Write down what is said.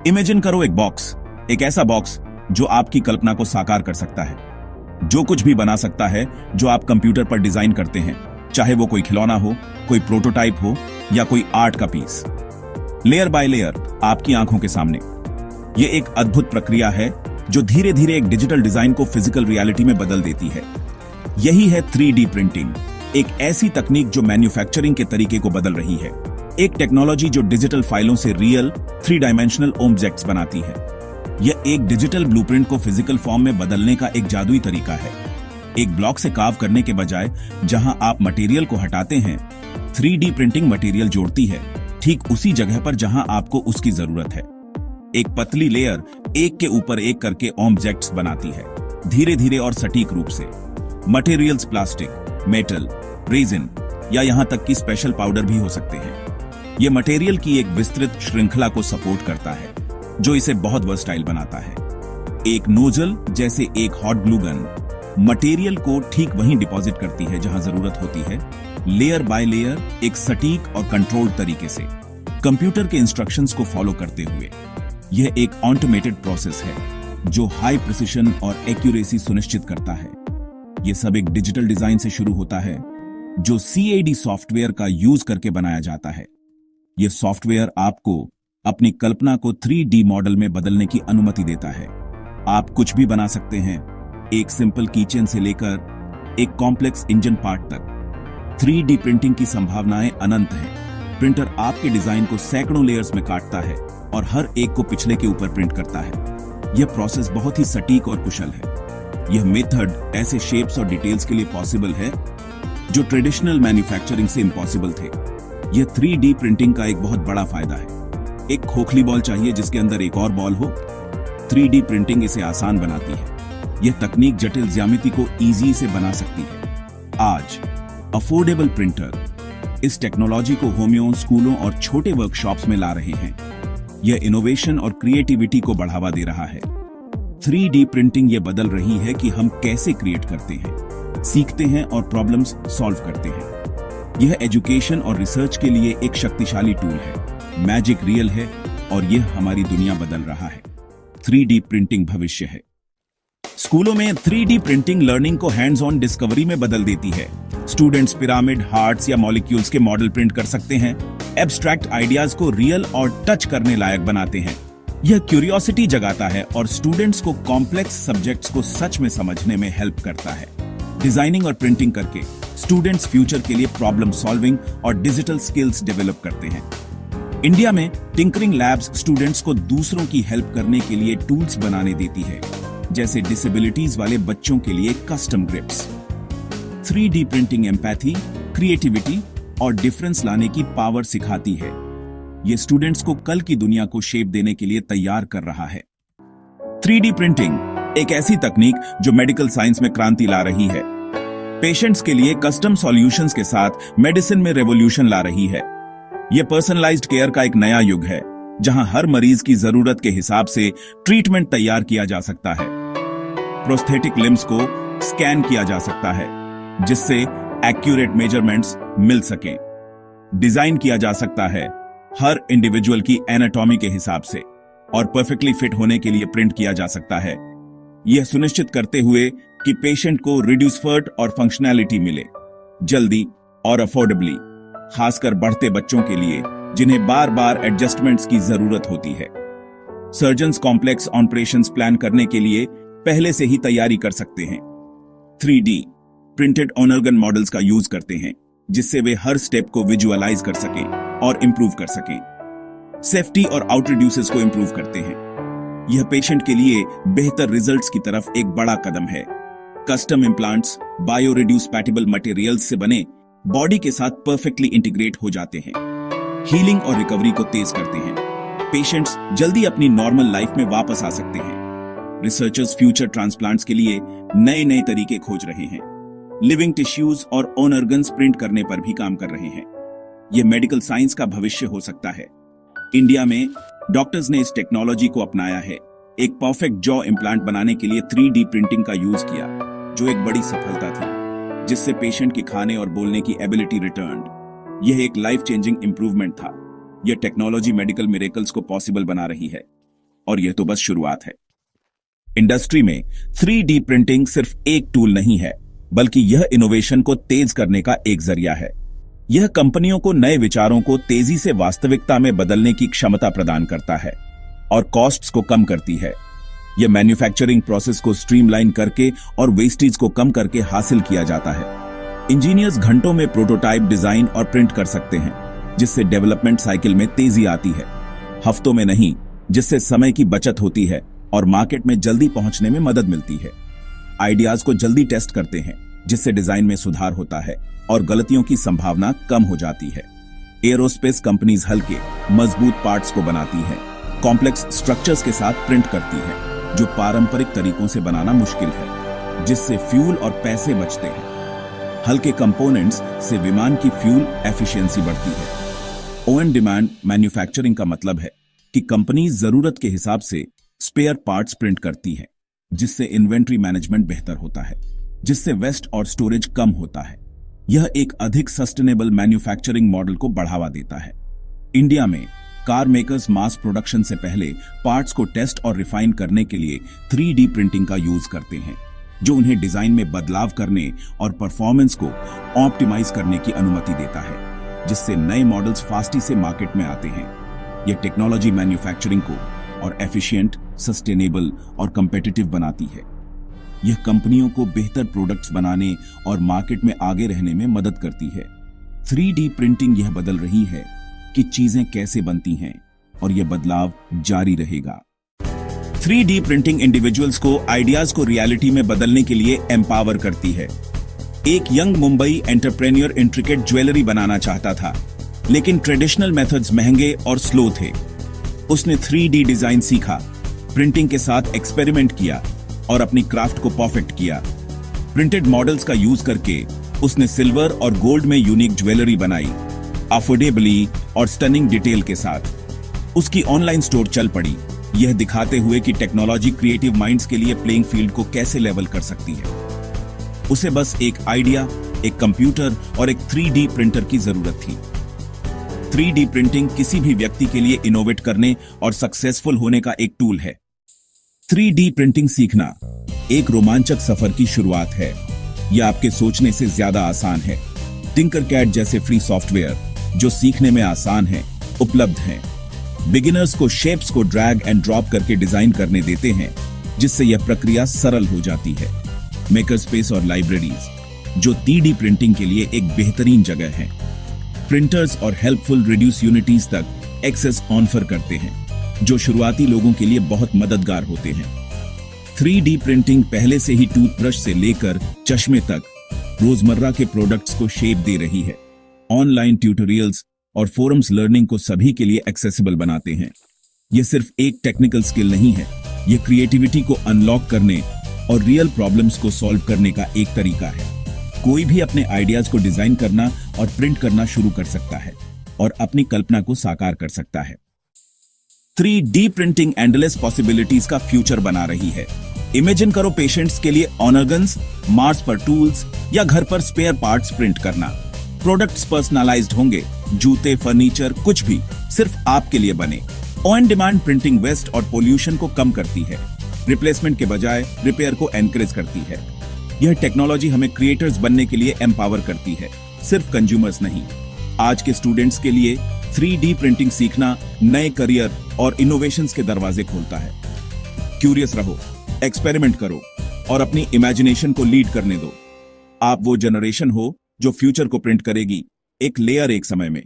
Imagine करो एक box, एक ऐसा बॉक्स जो आपकी कल्पना को साकार कर सकता है, जो कुछ भी बना सकता है जो आप कंप्यूटर पर डिजाइन करते हैं, चाहे वो कोई खिलौना हो, कोई प्रोटोटाइप हो या कोई आर्ट का पीस। लेयर बाय लेयर आपकी आंखों के सामने। यह एक अद्भुत प्रक्रिया है जो धीरे धीरे एक डिजिटल डिजाइन को फिजिकल रियलिटी में बदल देती है। यही है 3D प्रिंटिंग, एक ऐसी तकनीक जो मैन्युफैक्चरिंग के तरीके को बदल रही है। एक टेक्नोलॉजी जो डिजिटल फाइलों से रियल 3 डायमेंशनल ऑब्जेक्ट्स बनाती है। यह एक डिजिटल ब्लूप्रिंट को फिजिकल फॉर्म में बदलने का एक जादुई तरीका है। एक ब्लॉक से कार्व करने के बजाय जहां आप मटेरियल को हटाते हैं, 3D प्रिंटिंग मटेरियल जोड़ती है ठीक उसी जगह पर जहां आपको उसकी जरूरत है। एक पतली लेयर एक के ऊपर एक करके ऑब्जेक्ट्स बनाती है, धीरे धीरे और सटीक रूप से। मटेरियल्स प्लास्टिक, मेटल, रेजिन या यहां तक कि स्पेशल पाउडर भी हो सकते हैं। यह मटेरियल की एक विस्तृत श्रृंखला को सपोर्ट करता है जो इसे बहुत वर्सटाइल बनाता है। एक नोजल जैसे एक हॉट ग्लू गन मटेरियल को ठीक वहीं डिपॉजिट करती है जहां जरूरत होती है, लेयर बाय लेयर, एक सटीक और कंट्रोल्ड तरीके से, कंप्यूटर के इंस्ट्रक्शंस को फॉलो करते हुए। यह एक ऑटोमेटेड प्रोसेस है जो हाई प्रिसिशन और एक्यूरेसी सुनिश्चित करता है। यह सब एक डिजिटल डिजाइन से शुरू होता है जो CAD सॉफ्टवेयर का यूज करके बनाया जाता है। यह सॉफ्टवेयर आपको अपनी कल्पना को 3D मॉडल में बदलने की अनुमति देता है। आप कुछ भी बना सकते हैं, एक सिंपल कीचेन से लेकर एक कॉम्प्लेक्स इंजन पार्ट तक। 3D प्रिंटिंग की संभावनाएं अनंत हैं। प्रिंटर आपके डिजाइन को सैकड़ों लेयर्स में काटता है और हर एक को पिछले के ऊपर प्रिंट करता है। यह प्रोसेस बहुत ही सटीक और कुशल है। यह मेथड ऐसे शेप्स और डिटेल्स के लिए पॉसिबल है जो ट्रेडिशनल मैन्युफैक्चरिंग से इम्पॉसिबल थे। यह 3D प्रिंटिंग का एक बहुत बड़ा फायदा है। एक खोखली बॉल चाहिए जिसके अंदर एक और बॉल हो, 3D प्रिंटिंग इसे आसान बनाती है। यह तकनीक जटिल ज्यामिति को इजी से बना सकती है। आज अफोर्डेबल प्रिंटर इस टेक्नोलॉजी को होमियों, स्कूलों और छोटे वर्कशॉप्स में ला रहे हैं। यह इनोवेशन और क्रिएटिविटी को बढ़ावा दे रहा है। 3D प्रिंटिंग यह बदल रही है कि हम कैसे क्रिएट करते हैं, सीखते हैं और प्रॉब्लम्स सॉल्व करते हैं। यह एजुकेशन और रिसर्च के लिए एक शक्तिशाली टूल है। मैजिक रियल है और यह हमारी दुनिया बदल रहा है। 3D प्रिंटिंग भविष्य है। स्कूलों में 3D प्रिंटिंग लर्निंग को हैंड्स ऑन डिस्कवरी में बदल देती है। स्टूडेंट्स पिरामिड, हार्ट्स या मॉलिक्यूल्स के मॉडल प्रिंट कर सकते हैं, एब्स्ट्रैक्ट आइडियाज को रियल और टच करने लायक बनाते हैं। यह क्यूरियोसिटी जगाता है और स्टूडेंट्स को कॉम्प्लेक्स सब्जेक्ट्स को सच में समझने में हेल्प करता है। डिजाइनिंग और प्रिंटिंग करके स्टूडेंट्स फ्यूचर के लिए प्रॉब्लम सॉल्विंग और डिजिटल स्किल्स डेवलप करते हैं। इंडिया में टिंकरिंग लैब्स स्टूडेंट्स को दूसरों की हेल्प करने के लिए टूल्स बनाने देती है, जैसे डिसेबिलिटीज वाले बच्चों के लिए custom grips. 3D printing empathy, creativity और डिफरेंस लाने की पावर सिखाती है। यह स्टूडेंट्स को कल की दुनिया को शेप देने के लिए तैयार कर रहा है। 3D प्रिंटिंग एक ऐसी तकनीक जो मेडिकल साइंस में क्रांति ला रही है। पेशेंट्स के लिए कस्टम सॉल्यूशंस के साथ मेडिसिन में रेवोल्यूशन ला रही है। यह पर्सनलाइज्ड केयर का एक नया युग है जहां हर मरीज की जरूरत के हिसाब से ट्रीटमेंट तैयार किया जा सकता है। प्रोस्थेटिक लिम्स को स्कैन किया जा सकता है जिससे एक्यूरेट मेजरमेंट्स मिल सकें। डिजाइन किया जा सकता है हर इंडिविजुअल की एनाटॉमी के हिसाब से और परफेक्टली फिट होने के लिए प्रिंट किया जा सकता है, यह सुनिश्चित करते हुए कि पेशेंट को रिड्यूस फर्ट और फंक्शनैलिटी मिले, जल्दी और अफोर्डेबली, खासकर बढ़ते बच्चों के लिए जिन्हें बार बार एडजस्टमेंट्स की जरूरत होती है। सर्जन्स कॉम्प्लेक्स ऑपरेशंस प्लान करने के लिए पहले से ही तैयारी कर सकते हैं। 3D प्रिंटेड ऑर्गन मॉडल्स का यूज करते हैं जिससे वे हर स्टेप को विजुअलाइज कर सकें और इंप्रूव कर सकें। सेफ्टी और आउटर यूसेस को इंप्रूव करते हैं। यह पेशेंट के लिए बेहतर रिजल्ट्स की तरफ एक बड़ा कदम है। कस्टम इम्प्लांट्स बायो रिड्यूसपैटेबल मटेरियल्स से बने बॉडी के साथ परफेक्टली इंटीग्रेट हो जाते हैं, हीलिंग और रिकवरी को तेज करते हैं। पेशेंट्स जल्दी अपनी नॉर्मल लाइफ में वापस आ सकते हैं। रिसर्चर्स फ्यूचर ट्रांसप्लांट्स के लिए नए नए तरीके खोज रहे हैं। लिविंग टिश्यूज और ओन ऑर्गन्स प्रिंट करने पर भी काम कर रहे हैं। यह मेडिकल साइंस का भविष्य हो सकता है। इंडिया में डॉक्टर्स ने इस टेक्नोलॉजी को अपनाया है। एक परफेक्ट जॉ इम्प्लांट बनाने के लिए 3D प्रिंटिंग का यूज किया, जो एक बड़ी सफलता थी, जिससे पेशेंट की खाने और बोलने की एबिलिटी रिटर्न्ड। यह एक लाइफ चेंजिंग इंप्रूवमेंट था। यह टेक्नोलॉजी मेडिकल मिरेकल्स को पॉसिबल बना रही है। और यह तो बस शुरुआत है। इंडस्ट्री में 3D प्रिंटिंग सिर्फ एक टूल नहीं है, बल्कि यह इनोवेशन को तेज करने का एक जरिया है। यह कंपनियों को नए विचारों को तेजी से वास्तविकता में बदलने की क्षमता प्रदान करता है और कॉस्ट्स को कम करती है। यह मैन्युफैक्चरिंग प्रोसेस को स्ट्रीमलाइन करके और वेस्टेज को कम करके हासिल किया जाता है। इंजीनियर्स घंटों में प्रोटोटाइप डिजाइन और प्रिंट कर सकते हैं, जिससे डेवलपमेंट साइकिल में तेजी आती है, हफ्तों में नहीं, जिससे समय की बचत होती है और मार्केट में जल्दी पहुंचने में मदद मिलती है। आइडियाज को जल्दी टेस्ट करते हैं, जिससे डिजाइन में सुधार होता है और गलतियों की संभावना कम हो जाती है। एरोस्पेस कंपनीज हल्के, मजबूत पार्ट्स को बनाती हैं, कॉम्प्लेक्स स्ट्रक्चर्स के साथ प्रिंट करती है, जो पारंपरिक तरीकों से बनाना मुश्किल है, जिससे फ्यूल और पैसे बचते हैं। हल्के कंपोनेंट्स से विमान की फ्यूल एफिशिएंसी बढ़ती है। ऑन डिमांड मैन्युफैक्चरिंग का मतलब है कि कंपनी जरूरत के हिसाब से स्पेयर पार्ट्स प्रिंट करती है, जिससे इन्वेंट्री मैनेजमेंट बेहतर होता है, जिससे वेस्ट और स्टोरेज कम होता है। यह एक अधिक सस्टेनेबल मैन्युफैक्चरिंग मॉडल को बढ़ावा देता है। इंडिया में कार मेकर्स मास प्रोडक्शन से पहले पार्ट्स को टेस्ट और रिफाइन करने के लिए 3D प्रिंटिंग का यूज करते हैं, जो उन्हें डिजाइन में बदलाव करने और परफॉर्मेंस को ऑप्टिमाइज करने की अनुमति देता है, जिससे नए मॉडल्स फास्टी से मार्केट में आते हैं। यह टेक्नोलॉजी मैन्युफैक्चरिंग को और एफिशिएंट, सस्टेनेबल और कंपेटिटिव बनाती है। यह कंपनियों को बेहतर प्रोडक्ट्स बनाने और मार्केट में आगे रहने में मदद करती है। 3D प्रिंटिंग यह बदल रही है कि चीजें कैसे बनती हैं, और यह बदलाव जारी रहेगा। 3D प्रिंटिंग इंडिविजुअल्स को आइडियाज को रियलिटी में बदलने के लिए एम्पावर करती है। एक young Mumbai entrepreneur intricate jewellery बनाना चाहता था, लेकिन ट्रेडिशनल मेथड्स महंगे और स्लो थे। उसने 3D डिजाइन सीखा, प्रिंटिंग के साथ एक्सपेरिमेंट किया और अपनी क्राफ्ट को परफेक्ट किया। प्रिंटेड मॉडल्स का यूज करके उसने सिल्वर और गोल्ड में यूनिक ज्वेलरी बनाई, अफोर्डेबली और स्टनिंग डिटेल के साथ। उसकी ऑनलाइन स्टोर चल पड़ी, यह दिखाते हुए कि टेक्नोलॉजी क्रिएटिव माइंड्स के लिए प्लेइंग फील्ड को कैसे लेवल कर सकती है। उसे बस एक आइडिया, एक कंप्यूटर और एक 3D प्रिंटर की जरूरत थी। 3D प्रिंटिंग किसी भी व्यक्ति के लिए इनोवेट करने और सक्सेसफुल होने का एक टूल है। 3D प्रिंटिंग सीखना एक रोमांचक सफर की शुरुआत है। यह आपके सोचने से ज्यादा आसान है। टिंकरकैड जैसे फ्री सॉफ्टवेयर जो सीखने में आसान है, उपलब्ध हैं। बिगिनर्स को शेप्स को ड्रैग एंड ड्रॉप करके डिजाइन करने देते हैं, जिससे यह प्रक्रिया सरल हो जाती है। मेकर स्पेस और लाइब्रेरीज जो 3D प्रिंटिंग के लिए एक बेहतरीन जगह है। प्रिंटर्स और हेल्पफुल रिड्यूस यूनिटीज तक एक्सेस ऑफर करते हैं, जो शुरुआती लोगों के लिए बहुत मददगार होते हैं। 3D प्रिंटिंग पहले से ही टूथब्रश से लेकर चश्मे तक रोजमर्रा के प्रोडक्ट्स को शेप दे रही है। ऑनलाइन ट्यूटोरियल्स और फोरम्स लर्निंग को सभी के लिए एक्सेसिबल बनाते हैं। यह सिर्फ एक टेक्निकल स्किल नहीं है, यह क्रिएटिविटी को अनलॉक करने और रियल प्रॉब्लम्स को सॉल्व करने का एक तरीका है। कोई भी अपने आइडियाज को डिजाइन करना और प्रिंट करना शुरू कर सकता है और अपनी कल्पना को साकार कर सकता है। 3D प्रिंटिंग एंडलेस पॉसिबिलिटीज का फ्यूचर बना रही है। इमेजिन करो पेशेंट्स के लिए ऑर्गन्स, मार्स पर टूल्स या घर पर स्पेयर पार्ट्स प्रिंट करना। प्रोडक्ट्स पर्सनलाइज्ड होंगे, जूते, फर्नीचर, कुछ भी सिर्फ आपके लिए बने। ऑन डिमांड प्रिंटिंग वेस्ट और पोल्यूशन को कम करती है, रिप्लेसमेंट के बजाय रिपेयर को एनकरेज करती है। यह टेक्नोलॉजी हमें क्रिएटर्स बनने के लिए एम्पावर करती है, सिर्फ कंज्यूमर्स नहीं। आज के स्टूडेंट्स के लिए 3D प्रिंटिंग सीखना नए करियर और इनोवेशंस के दरवाजे खोलता है। क्यूरियस रहो, एक्सपेरिमेंट करो और अपनी इमेजिनेशन को लीड करने दो। आप वो जनरेशन हो जो फ्यूचर को प्रिंट करेगी, एक लेयर एक समय में।